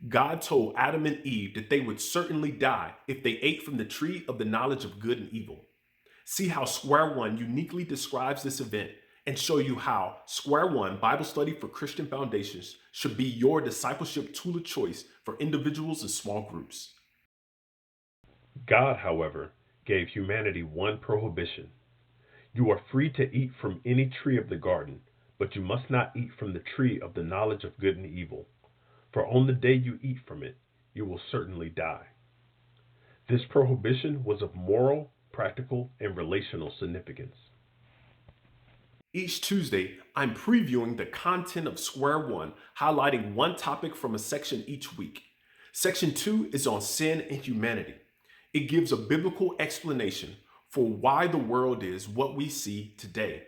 God told Adam and Eve that they would certainly die if they ate from the tree of the knowledge of good and evil. See how Square One uniquely describes this event and show you how Square One Bible Study for Christian Foundations should be your discipleship tool of choice for individuals and small groups. God, however, gave humanity one prohibition. You are free to eat from any tree of the garden, but you must not eat from the tree of the knowledge of good and evil. For on the day you eat from it, you will certainly die. This prohibition was of moral, practical, and relational significance. Each Tuesday, I'm previewing the content of Square One, highlighting one topic from a section each week. Section 2 is on sin and humanity. It gives a biblical explanation for why the world is what we see today.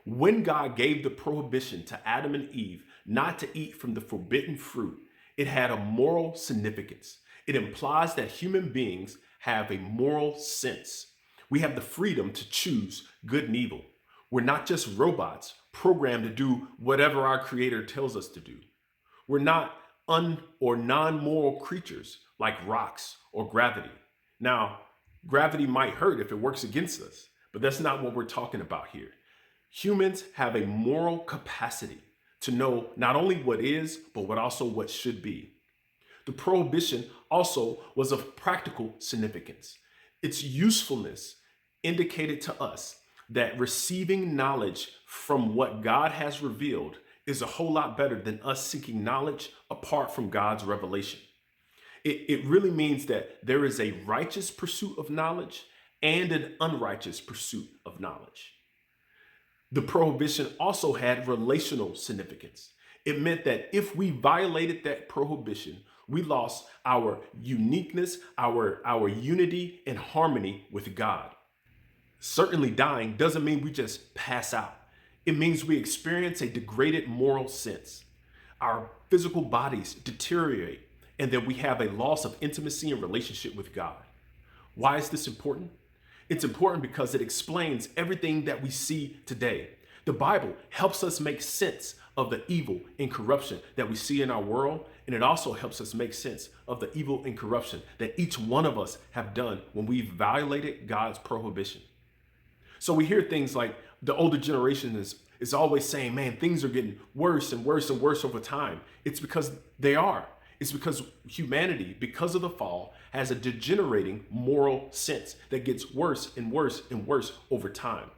When God gave the prohibition to Adam and Eve not to eat from the forbidden fruit, it had a moral significance. It implies that human beings have a moral sense. We have the freedom to choose good and evil. We're not just robots programmed to do whatever our Creator tells us to do. We're not non-moral creatures like rocks or gravity. Now, gravity might hurt if it works against us, but that's not what we're talking about here. Humans have a moral capacity to know not only what is, but what should be. The prohibition also was of practical significance. Its usefulness indicated to us that receiving knowledge from what God has revealed is a whole lot better than us seeking knowledge apart from God's revelation. It really means that there is a righteous pursuit of knowledge and an unrighteous pursuit of knowledge. The prohibition also had relational significance. It meant that if we violated that prohibition, we lost our uniqueness, our unity and harmony with God. Certainly dying doesn't mean we just pass out. It means we experience a degraded moral sense. Our physical bodies deteriorate and that we have a loss of intimacy and relationship with God. Why is this important? It's important because it explains everything that we see today. The Bible helps us make sense of the evil and corruption that we see in our world, and it also helps us make sense of the evil and corruption that each one of us have done when we've violated God's prohibition. So we hear things like the older generation is always saying, man, things are getting worse and worse and worse over time. It's because they are. It's because humanity, because of the fall, has a degenerating moral sense that gets worse and worse and worse over time.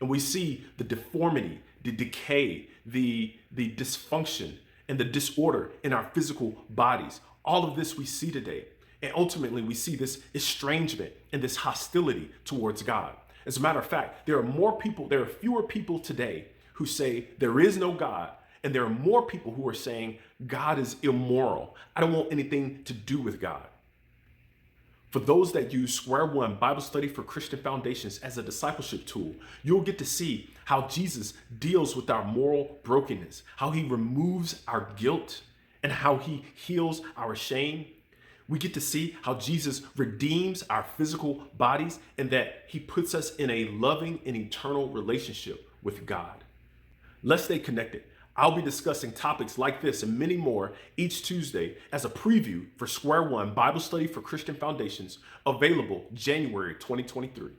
And we see the deformity, the decay, the dysfunction, and the disorder in our physical bodies. All of this we see today. And ultimately, we see this estrangement and this hostility towards God. As a matter of fact, there are fewer people today who say there is no God, and there are more people who are saying God is immoral. I don't want anything to do with God. For those that use Square One Bible Study for Christian Foundations as a discipleship tool, you'll get to see how Jesus deals with our moral brokenness, how he removes our guilt, and how he heals our shame. We get to see how Jesus redeems our physical bodies and that he puts us in a loving and eternal relationship with God. Let's stay connected. I'll be discussing topics like this and many more each Tuesday as a preview for Square One Bible Study for Christian Foundations, available January 2023.